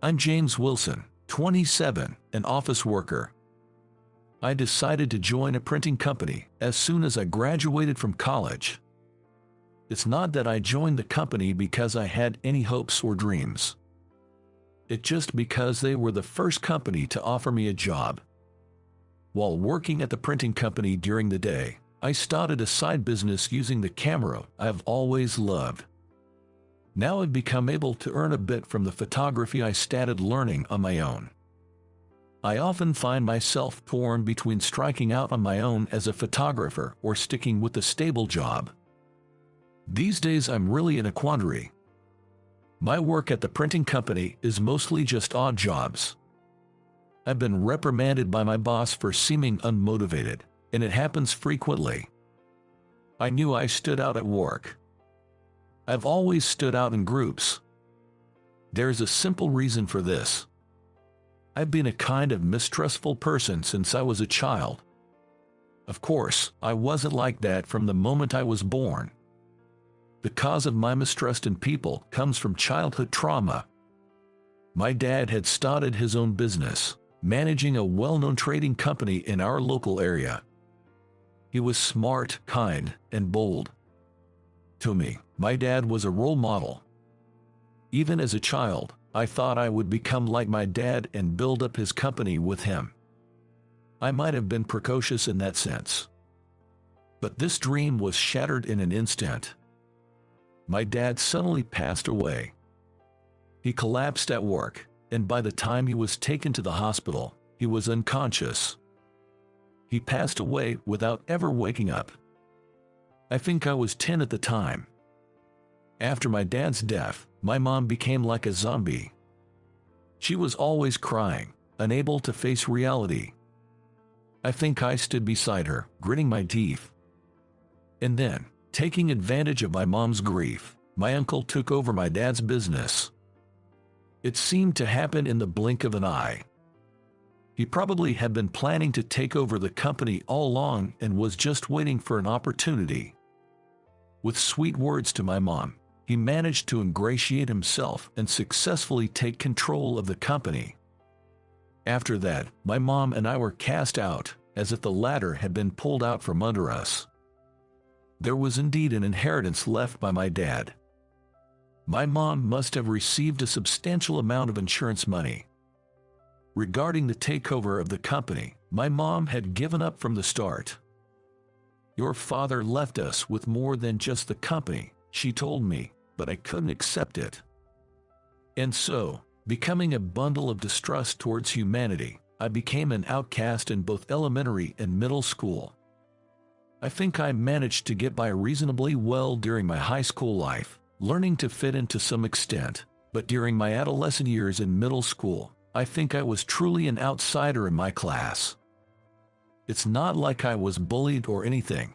I'm James Wilson, 27, an office worker. I decided to join a printing company as soon as I graduated from college. It's not that I joined the company because I had any hopes or dreams. It's just because they were the first company to offer me a job. While working at the printing company during the day, I started a side business using the camera I've always loved. Now I've become able to earn a bit from the photography I started learning on my own. I often find myself torn between striking out on my own as a photographer or sticking with a stable job. These days I'm really in a quandary. My work at the printing company is mostly just odd jobs. I've been reprimanded by my boss for seeming unmotivated, and it happens frequently. I knew I stood out at work. I've always stood out in groups. There's a simple reason for this. I've been a kind of mistrustful person since I was a child. Of course, I wasn't like that from the moment I was born. The cause of my mistrust in people comes from childhood trauma. My dad had started his own business, managing a well-known trading company in our local area. He was smart, kind, and bold. To me, my dad was a role model. Even as a child, I thought I would become like my dad and build up his company with him. I might have been precocious in that sense. But this dream was shattered in an instant. My dad suddenly passed away. He collapsed at work, and by the time he was taken to the hospital, he was unconscious. He passed away without ever waking up. I think I was 10 at the time. After my dad's death, my mom became like a zombie. She was always crying, unable to face reality. I think I stood beside her, gritting my teeth. And then, taking advantage of my mom's grief, my uncle took over my dad's business. It seemed to happen in the blink of an eye. He probably had been planning to take over the company all along and was just waiting for an opportunity. With sweet words to my mom, he managed to ingratiate himself and successfully take control of the company. After that, my mom and I were cast out, as if the ladder had been pulled out from under us. There was indeed an inheritance left by my dad. My mom must have received a substantial amount of insurance money. Regarding the takeover of the company, my mom had given up from the start. "Your father left us with more than just the company," she told me, but I couldn't accept it. And so, becoming a bundle of distrust towards humanity, I became an outcast in both elementary and middle school. I think I managed to get by reasonably well during my high school life, learning to fit in to some extent, but during my adolescent years in middle school, I think I was truly an outsider in my class. It's not like I was bullied or anything.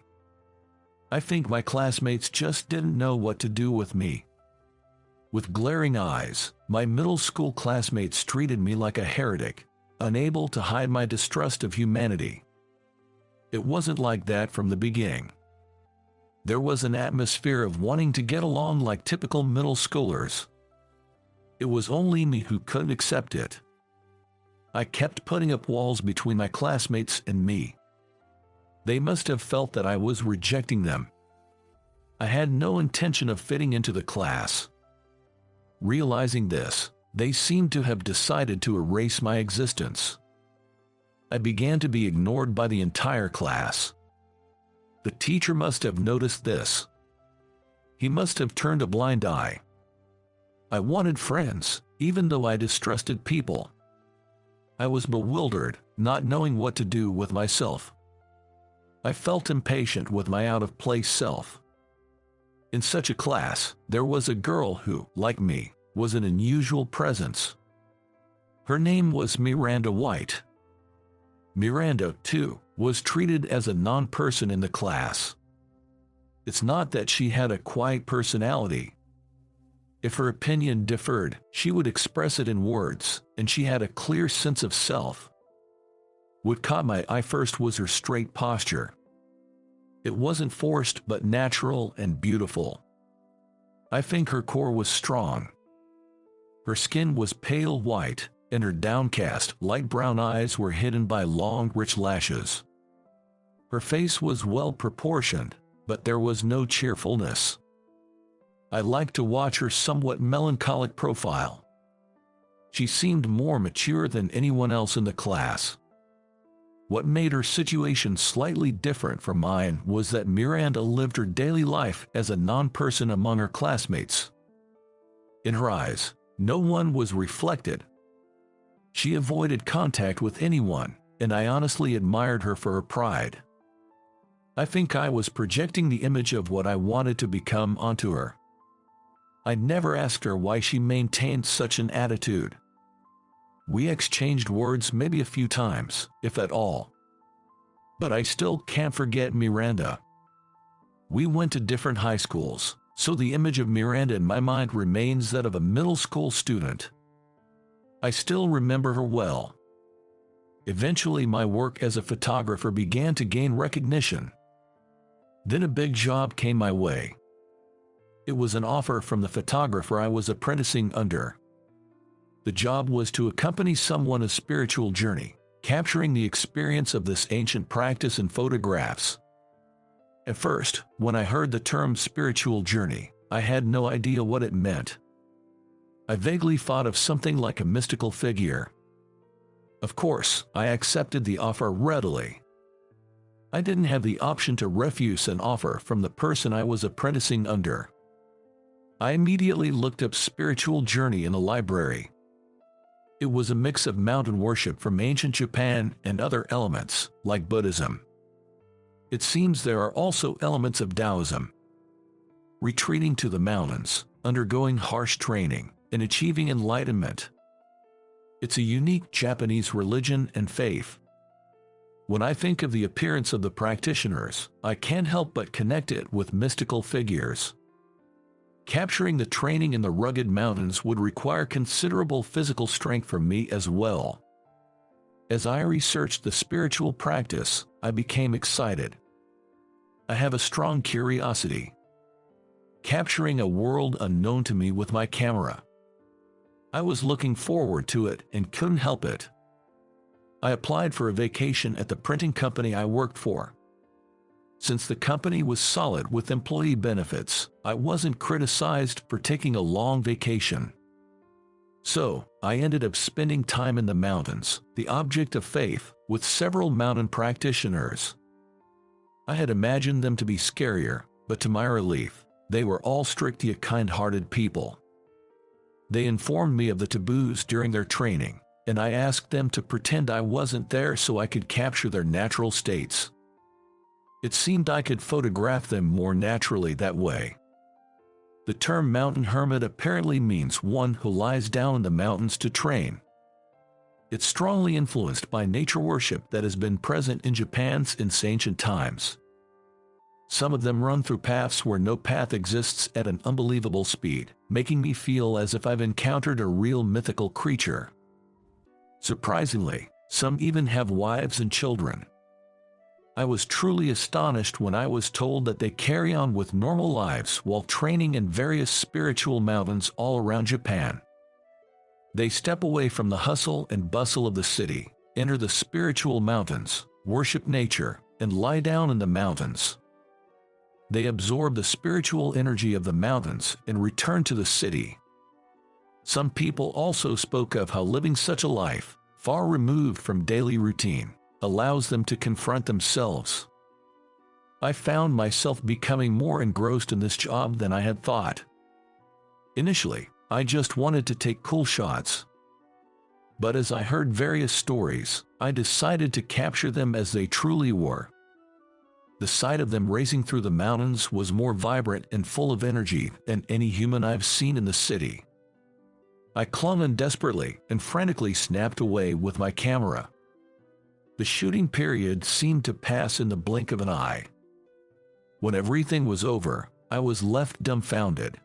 I think my classmates just didn't know what to do with me. With glaring eyes, my middle school classmates treated me like a heretic, unable to hide my distrust of humanity. It wasn't like that from the beginning. There was an atmosphere of wanting to get along like typical middle schoolers. It was only me who couldn't accept it. I kept putting up walls between my classmates and me. They must have felt that I was rejecting them. I had no intention of fitting into the class. Realizing this, they seemed to have decided to erase my existence. I began to be ignored by the entire class. The teacher must have noticed this. He must have turned a blind eye. I wanted friends, even though I distrusted people. I was bewildered, not knowing what to do with myself. I felt impatient with my out-of-place self. In such a class, there was a girl who, like me, was an unusual presence. Her name was Miranda White. Miranda, too, was treated as a non-person in the class. It's not that she had a quiet personality. If her opinion differed, she would express it in words, and she had a clear sense of self. What caught my eye first was her straight posture. It wasn't forced but natural and beautiful. I think her core was strong. Her skin was pale white, and her downcast, light brown eyes were hidden by long, rich lashes. Her face was well proportioned, but there was no cheerfulness. I liked to watch her somewhat melancholic profile. She seemed more mature than anyone else in the class. What made her situation slightly different from mine was that Miranda lived her daily life as a non-person among her classmates. In her eyes, no one was reflected. She avoided contact with anyone, and I honestly admired her for her pride. I think I was projecting the image of what I wanted to become onto her. I never asked her why she maintained such an attitude. We exchanged words maybe a few times, if at all. But I still can't forget Miranda. We went to different high schools, so the image of Miranda in my mind remains that of a middle school student. I still remember her well. Eventually, my work as a photographer began to gain recognition. Then a big job came my way. It was an offer from the photographer I was apprenticing under. The job was to accompany someone on a spiritual journey, capturing the experience of this ancient practice in photographs. At first, when I heard the term spiritual journey, I had no idea what it meant. I vaguely thought of something like a mystical figure. Of course, I accepted the offer readily. I didn't have the option to refuse an offer from the person I was apprenticing under. I immediately looked up spiritual journey in the library. It was a mix of mountain worship from ancient Japan and other elements, like Buddhism. It seems there are also elements of Taoism. Retreating to the mountains, undergoing harsh training, and achieving enlightenment. It's a unique Japanese religion and faith. When I think of the appearance of the practitioners, I can't help but connect it with mystical figures. Capturing the training in the rugged mountains would require considerable physical strength from me as well. As I researched the spiritual practice, I became excited. I have a strong curiosity. Capturing a world unknown to me with my camera. I was looking forward to it and couldn't help it. I applied for a vacation at the printing company I worked for. Since the company was solid with employee benefits, I wasn't criticized for taking a long vacation. So, I ended up spending time in the mountains, the object of faith, with several mountain practitioners. I had imagined them to be scarier, but to my relief, they were all strict yet kind-hearted people. They informed me of the taboos during their training, and I asked them to pretend I wasn't there so I could capture their natural states. It seemed I could photograph them more naturally that way. The term mountain hermit apparently means one who lies down in the mountains to train. It's strongly influenced by nature worship that has been present in Japan since ancient times. Some of them run through paths where no path exists at an unbelievable speed, making me feel as if I've encountered a real mythical creature. Surprisingly, some even have wives and children. I was truly astonished when I was told that they carry on with normal lives while training in various spiritual mountains all around Japan. They step away from the hustle and bustle of the city, enter the spiritual mountains, worship nature, and lie down in the mountains. They absorb the spiritual energy of the mountains and return to the city. Some people also spoke of how living such a life, far removed from daily routine, allows them to confront themselves. I found myself becoming more engrossed in this job than I had thought. Initially, I just wanted to take cool shots. But as I heard various stories, I decided to capture them as they truly were. The sight of them racing through the mountains was more vibrant and full of energy than any human I've seen in the city. I clung on desperately and frantically snapped away with my camera. The shooting period seemed to pass in the blink of an eye. When everything was over, I was left dumbfounded.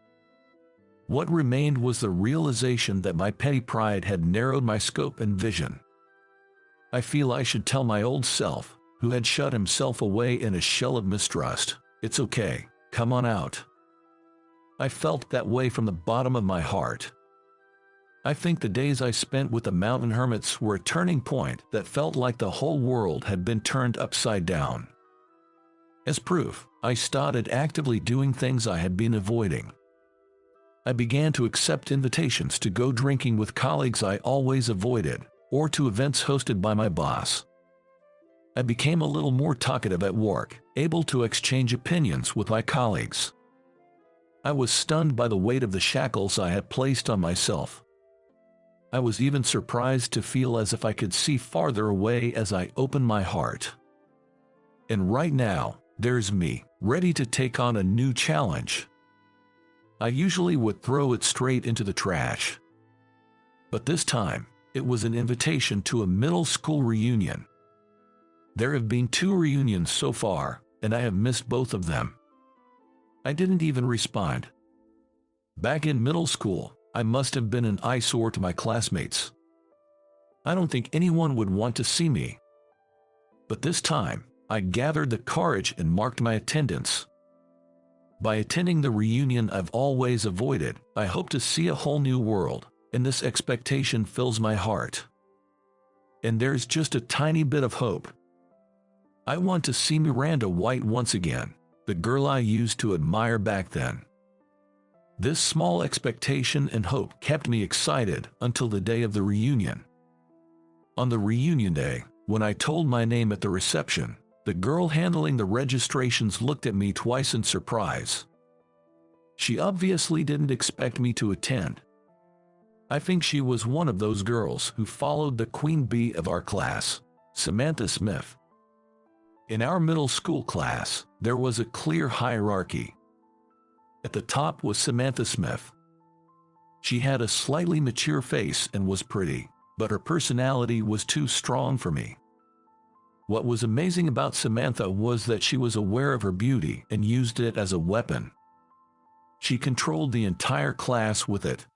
What remained was the realization that my petty pride had narrowed my scope and vision. I feel I should tell my old self, who had shut himself away in a shell of mistrust, "It's okay, come on out." I felt that way from the bottom of my heart. I think the days I spent with the mountain hermits were a turning point that felt like the whole world had been turned upside down. As proof, I started actively doing things I had been avoiding. I began to accept invitations to go drinking with colleagues I always avoided, or to events hosted by my boss. I became a little more talkative at work, able to exchange opinions with my colleagues. I was stunned by the weight of the shackles I had placed on myself. I was even surprised to feel as if I could see farther away as I opened my heart. And right now, there's me, ready to take on a new challenge. I usually would throw it straight into the trash. But this time, it was an invitation to a middle school reunion. There have been 2 reunions so far, and I have missed both of them. I didn't even respond. Back in middle school, I must have been an eyesore to my classmates. I don't think anyone would want to see me. But this time, I gathered the courage and marked my attendance. By attending the reunion I've always avoided, I hope to see a whole new world, and this expectation fills my heart. And there's just a tiny bit of hope. I want to see Miranda White once again, the girl I used to admire back then. This small expectation and hope kept me excited until the day of the reunion. On the reunion day, when I told my name at the reception, the girl handling the registrations looked at me twice in surprise. She obviously didn't expect me to attend. I think she was one of those girls who followed the queen bee of our class, Samantha Smith. In our middle school class, there was a clear hierarchy. At the top was Samantha Smith. She had a slightly mature face and was pretty, but her personality was too strong for me. What was amazing about Samantha was that she was aware of her beauty and used it as a weapon. She controlled the entire class with it.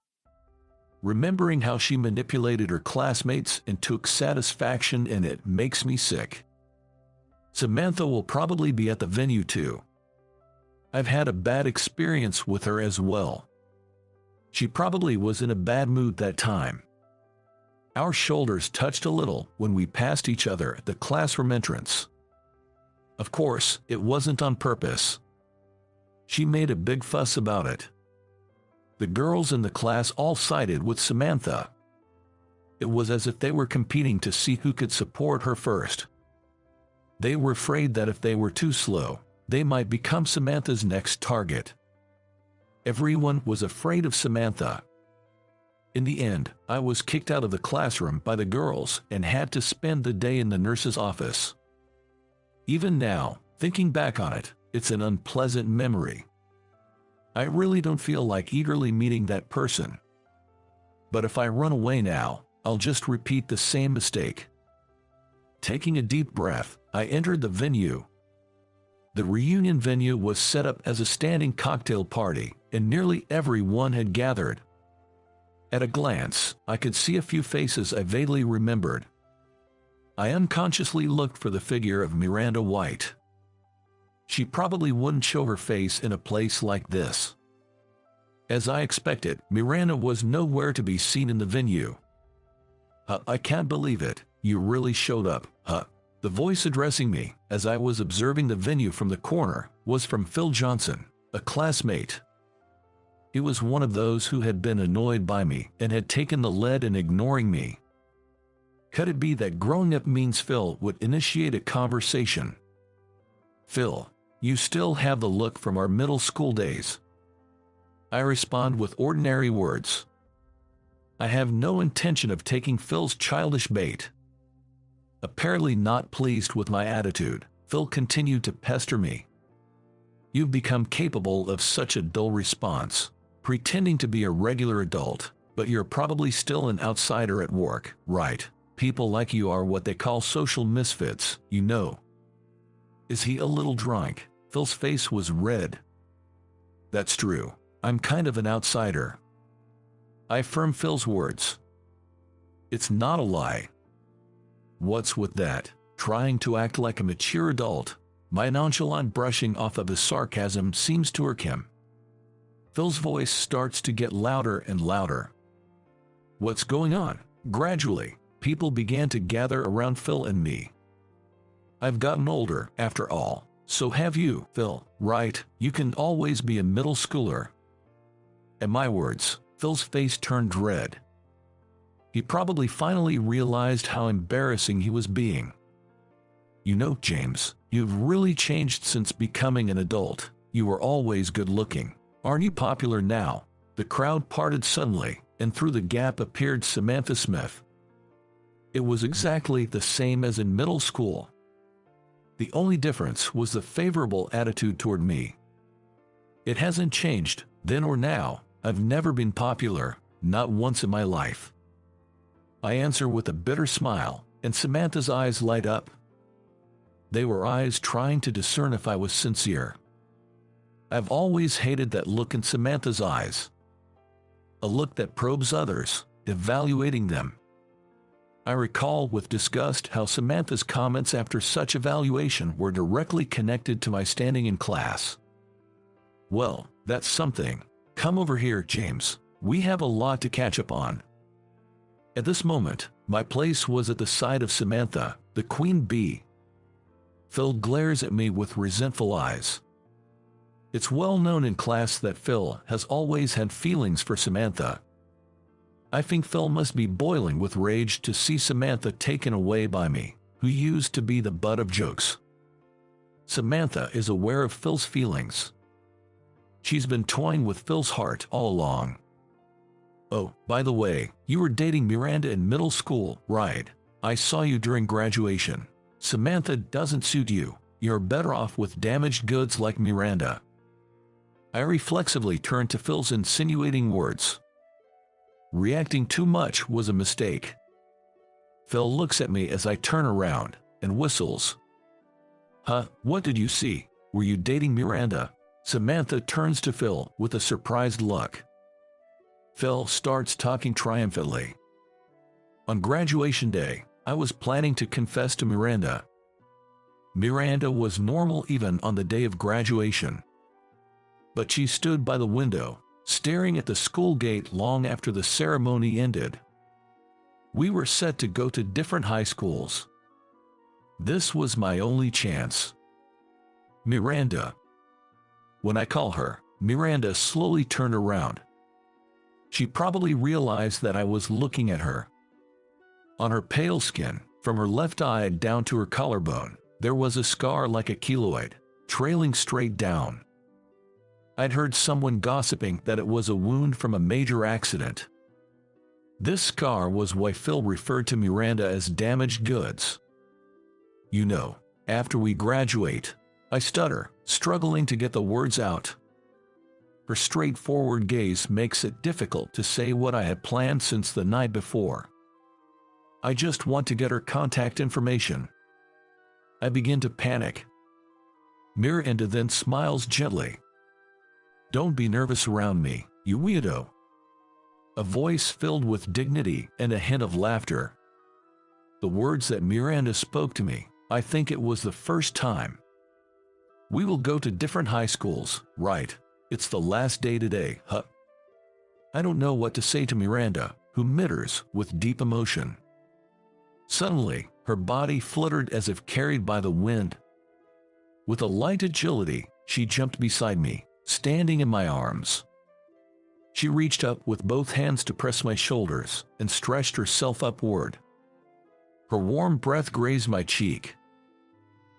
Remembering how she manipulated her classmates and took satisfaction in it makes me sick. Samantha will probably be at the venue too. I've had a bad experience with her as well. She probably was in a bad mood that time. Our shoulders touched a little when we passed each other at the classroom entrance. Of course, it wasn't on purpose. She made a big fuss about it. The girls in the class all sided with Samantha. It was as if they were competing to see who could support her first. They were afraid that if they were too slow, they might become Samantha's next target. Everyone was afraid of Samantha. In the end, I was kicked out of the classroom by the girls and had to spend the day in the nurse's office. Even now, thinking back on it, it's an unpleasant memory. I really don't feel like eagerly meeting that person. But if I run away now, I'll just repeat the same mistake. Taking a deep breath, I entered the venue. The reunion venue was set up as a standing cocktail party, and nearly everyone had gathered. At a glance, I could see a few faces I vaguely remembered. I unconsciously looked for the figure of Miranda White. She probably wouldn't show her face in a place like this. As I expected, Miranda was nowhere to be seen in the venue. I can't believe it, you really showed up, huh? The voice addressing me, as I was observing the venue from the corner, was from Phil Johnson, a classmate. He was one of those who had been annoyed by me and had taken the lead in ignoring me. Could it be that growing up means Phil would initiate a conversation? Phil, you still have the look from our middle school days. I respond with ordinary words. I have no intention of taking Phil's childish bait. Apparently not pleased with my attitude, Phil continued to pester me. You've become capable of such a dull response, pretending to be a regular adult, but you're probably still an outsider at work, right? People like you are what they call social misfits, you know. Is he a little drunk? Phil's face was red. That's true. I'm kind of an outsider. I affirm Phil's words. It's not a lie. What's with that? Trying to act like a mature adult. My nonchalant brushing off of his sarcasm seems to irk him. Phil's voice starts to get louder and louder. What's going on? Gradually, people began to gather around Phil and me. I've gotten older, after all. So have you, Phil, right? You can always be a middle schooler. At my words, Phil's face turned red. He probably finally realized how embarrassing he was being. You know, James, you've really changed since becoming an adult. You were always good looking. Aren't you popular now? The crowd parted suddenly, and through the gap appeared Samantha Smith. It was exactly the same as in middle school. The only difference was the favorable attitude toward me. It hasn't changed, then or now. I've never been popular, not once in my life. I answer with a bitter smile, and Samantha's eyes light up. They were eyes trying to discern if I was sincere. I've always hated that look in Samantha's eyes. A look that probes others, evaluating them. I recall with disgust how Samantha's comments after such evaluation were directly connected to my standing in class. Well, that's something. Come over here, James. We have a lot to catch up on. At this moment, my place was at the side of Samantha, the queen bee. Phil glares at me with resentful eyes. It's well known in class that Phil has always had feelings for Samantha. I think Phil must be boiling with rage to see Samantha taken away by me, who used to be the butt of jokes. Samantha is aware of Phil's feelings. She's been toying with Phil's heart all along. Oh, by the way, you were dating Miranda in middle school, right? I saw you during graduation. Samantha doesn't suit you. You're better off with damaged goods like Miranda. I reflexively turned to Phil's insinuating words. Reacting too much was a mistake. Phil looks at me as I turn around and whistles. Huh, what did you see? Were you dating Miranda? Samantha turns to Phil with a surprised look. Phil starts talking triumphantly. On graduation day, I was planning to confess to Miranda. Miranda was normal even on the day of graduation. But she stood by the window, staring at the school gate long after the ceremony ended. We were set to go to different high schools. This was my only chance. Miranda. When I call her, Miranda slowly turned around. She probably realized that I was looking at her. On her pale skin, from her left eye down to her collarbone, there was a scar like a keloid, trailing straight down. I'd heard someone gossiping that it was a wound from a major accident. This scar was why Phil referred to Miranda as damaged goods. You know, after we graduate, I stutter, struggling to get the words out. Her straightforward gaze makes it difficult to say what I had planned since the night before. I just want to get her contact information. I begin to panic. Miranda then smiles gently. Don't be nervous around me, you weirdo. A voice filled with dignity and a hint of laughter. The words that Miranda spoke to me, I think it was the first time. We will go to different high schools, right? It's the last day today, huh? I don't know what to say to Miranda, who mutters with deep emotion. Suddenly, her body fluttered as if carried by the wind. With a light agility, she jumped beside me, standing in my arms. She reached up with both hands to press my shoulders and stretched herself upward. Her warm breath grazed my cheek.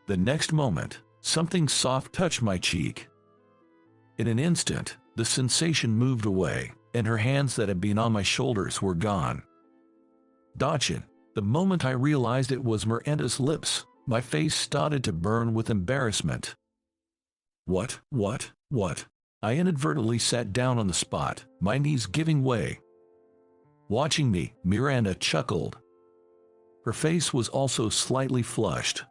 The next moment, something soft touched my cheek. In an instant, the sensation moved away, and her hands that had been on my shoulders were gone. Dodging, the moment I realized it was Miranda's lips, my face started to burn with embarrassment. What? I inadvertently sat down on the spot, my knees giving way. Watching me, Miranda chuckled. Her face was also slightly flushed.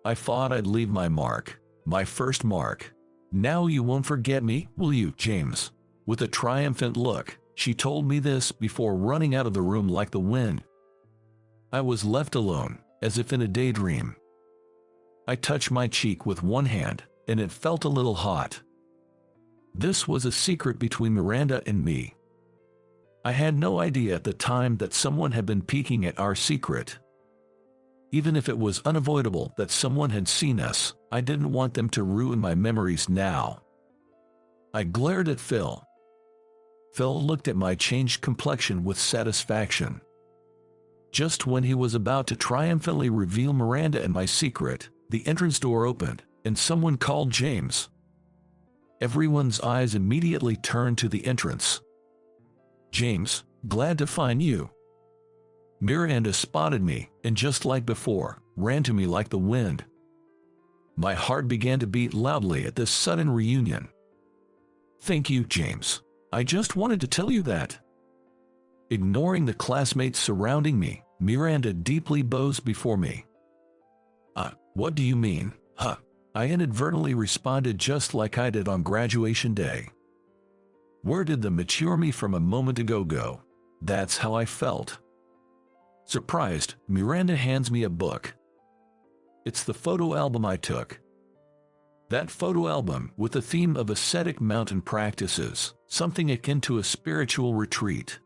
I thought I'd leave my mark, my first mark. Now you won't forget me, will you, James? With a triumphant look, she told me this before running out of the room like the wind. I was left alone, as if in a daydream. I touched my cheek with one hand, and it felt a little hot. This was a secret between Miranda and me. I had no idea at the time that someone had been peeking at our secret. Even if it was unavoidable that someone had seen us, I didn't want them to ruin my memories now. I glared at Phil. Phil looked at my changed complexion with satisfaction. Just when he was about to triumphantly reveal Miranda and my secret, the entrance door opened, and someone called James. Everyone's eyes immediately turned to the entrance. "James, glad to find you." Miranda spotted me, and just like before, ran to me like the wind. My heart began to beat loudly at this sudden reunion. "Thank you, James. I just wanted to tell you that." Ignoring the classmates surrounding me, Miranda deeply bows before me. What do you mean, huh?" I inadvertently responded just like I did on graduation day. Where did the mature me from a moment ago go? That's how I felt. Surprised, Miranda hands me a book. It's the photo album I took. That photo album with the theme of ascetic mountain practices, something akin to a spiritual retreat.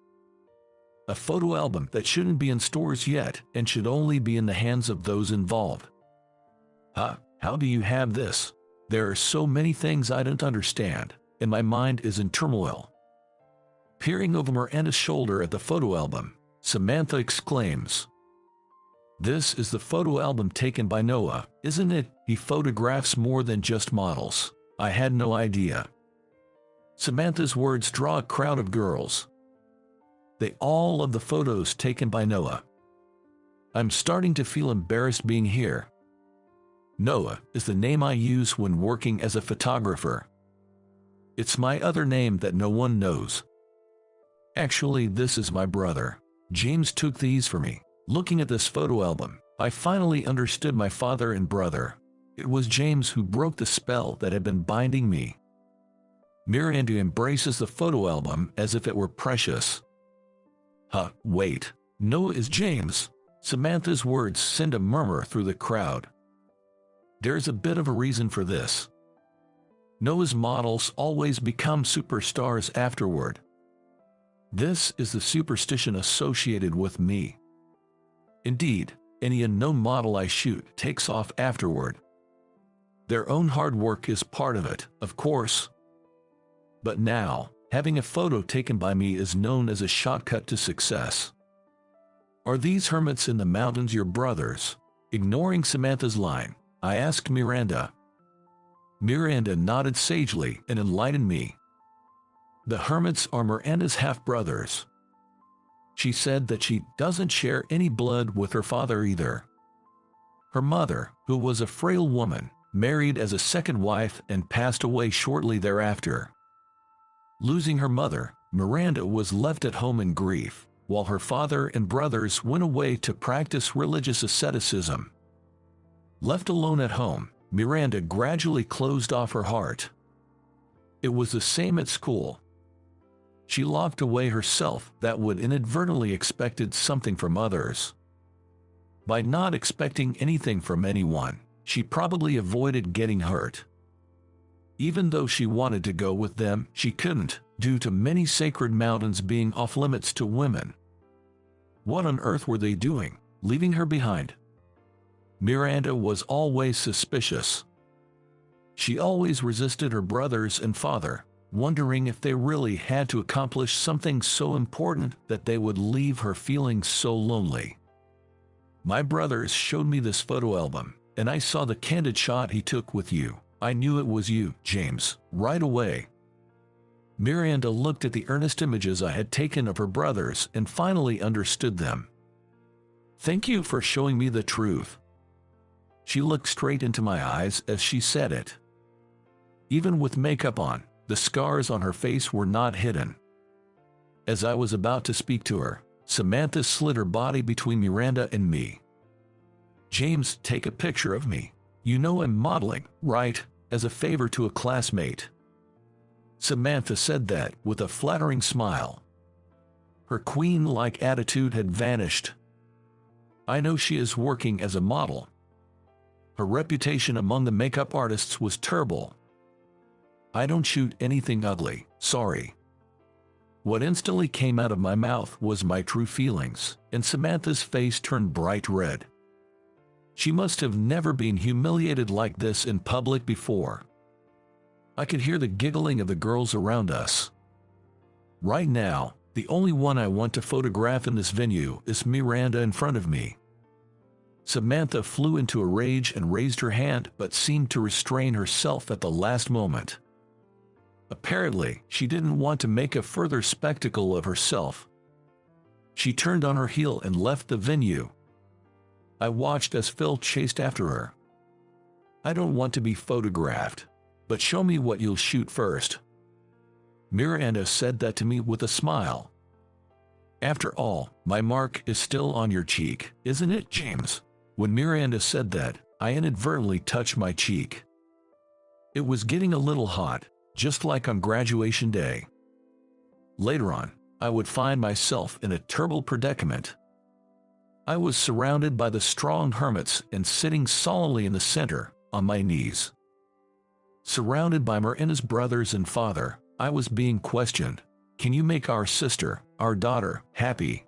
A photo album that shouldn't be in stores yet and should only be in the hands of those involved. How do you have this? There are so many things I don't understand, and my mind is in turmoil. Peering over Miranda's shoulder at the photo album, Samantha exclaims, "This is the photo album taken by Noah, isn't it? He photographs more than just models." I had no idea. Samantha's words draw a crowd of girls. They all love the photos taken by Noah. I'm starting to feel embarrassed being here. Noah is the name I use when working as a photographer. It's my other name that no one knows. Actually, this is my brother. James took these for me. Looking at this photo album, I finally understood my father and brother. It was James who broke the spell that had been binding me. Miranda embraces the photo album as if it were precious. Wait. Noah is James. Samantha's words send a murmur through the crowd. There's a bit of a reason for this. Noah's models always become superstars afterward. This is the superstition associated with me. Indeed, any unknown model I shoot takes off afterward. Their own hard work is part of it, of course. But now, having a photo taken by me is known as a shortcut to success. Are these hermits in the mountains your brothers? Ignoring Samantha's line, I asked Miranda. Miranda nodded sagely and enlightened me. The hermits are Miranda's half-brothers. She said that she doesn't share any blood with her father either. Her mother, who was a frail woman, married as a second wife and passed away shortly thereafter. Losing her mother, Miranda was left at home in grief, while her father and brothers went away to practice religious asceticism. Left alone at home, Miranda gradually closed off her heart. It was the same at school. She locked away herself that would inadvertently expected something from others. By not expecting anything from anyone, she probably avoided getting hurt. Even though she wanted to go with them, she couldn't, due to many sacred mountains being off-limits to women. What on earth were they doing, leaving her behind? Miranda was always suspicious. She always resisted her brothers and father, wondering if they really had to accomplish something so important that they would leave her feeling so lonely. My brothers showed me this photo album, and I saw the candid shot he took with you. I knew it was you, James, right away. Miranda looked at the earnest images I had taken of her brothers and finally understood them. Thank you for showing me the truth. She looked straight into my eyes as she said it. Even with makeup on, the scars on her face were not hidden. As I was about to speak to her, Samantha slid her body between Miranda and me. James, take a picture of me. You know I'm modeling, right, as a favor to a classmate. Samantha said that with a flattering smile. Her queen-like attitude had vanished. I know she is working as a model. Her reputation among the makeup artists was terrible. I don't shoot anything ugly, sorry. What instantly came out of my mouth was my true feelings, and Samantha's face turned bright red. She must have never been humiliated like this in public before. I could hear the giggling of the girls around us. Right now, the only one I want to photograph in this venue is Miranda in front of me. Samantha flew into a rage and raised her hand but seemed to restrain herself at the last moment. Apparently, she didn't want to make a further spectacle of herself. She turned on her heel and left the venue. I watched as Phil chased after her. I don't want to be photographed, but show me what you'll shoot first. Miranda said that to me with a smile. After all, my mark is still on your cheek, isn't it, James? When Miranda said that, I inadvertently touched my cheek. It was getting a little hot, just like on graduation day. Later on, I would find myself in a terrible predicament. I was surrounded by the strong hermits and sitting solemnly in the center, on my knees. Surrounded by Miranda's brothers and father, I was being questioned. Can you make our sister, our daughter, happy?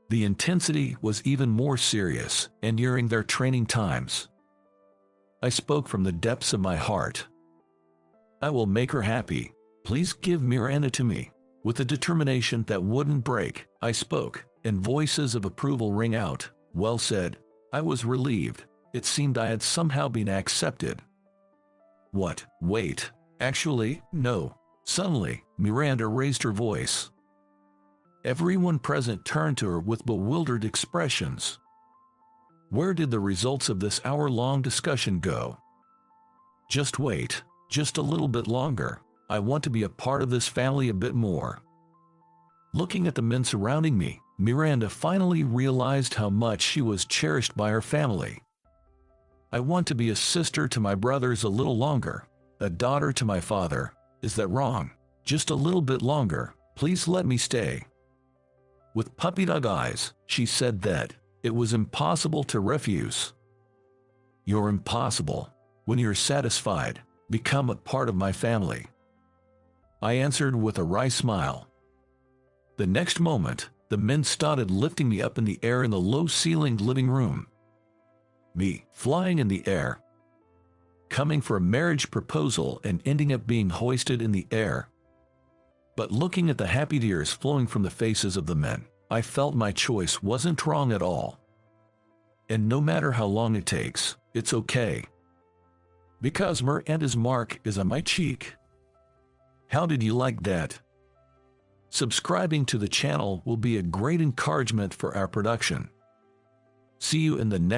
The intensity was even more serious, and during their training times. I spoke from the depths of my heart. I will make her happy. Please give Miranda to me. With a determination that wouldn't break, I spoke, and voices of approval rang out. Well said. I was relieved. It seemed I had somehow been accepted. What? Wait. Actually, no. Suddenly, Miranda raised her voice. Everyone present turned to her with bewildered expressions. Where did the results of this hour-long discussion go? Just wait, just a little bit longer. I want to be a part of this family a bit more. Looking at the men surrounding me, Miranda finally realized how much she was cherished by her family. I want to be a sister to my brothers a little longer, a daughter to my father. Is that wrong? Just a little bit longer, please let me stay. With puppy dog eyes, she said that it was impossible to refuse. You're impossible. When you're satisfied, become a part of my family. I answered with a wry smile. The next moment, the men started lifting me up in the air in the low-ceilinged living room. Me, flying in the air. Coming for a marriage proposal and ending up being hoisted in the air. But looking at the happy tears flowing from the faces of the men, I felt my choice wasn't wrong at all. And no matter how long it takes, it's okay. Because Miranda's mark is on my cheek. How did you like that? Subscribing to the channel will be a great encouragement for our production. See you in the next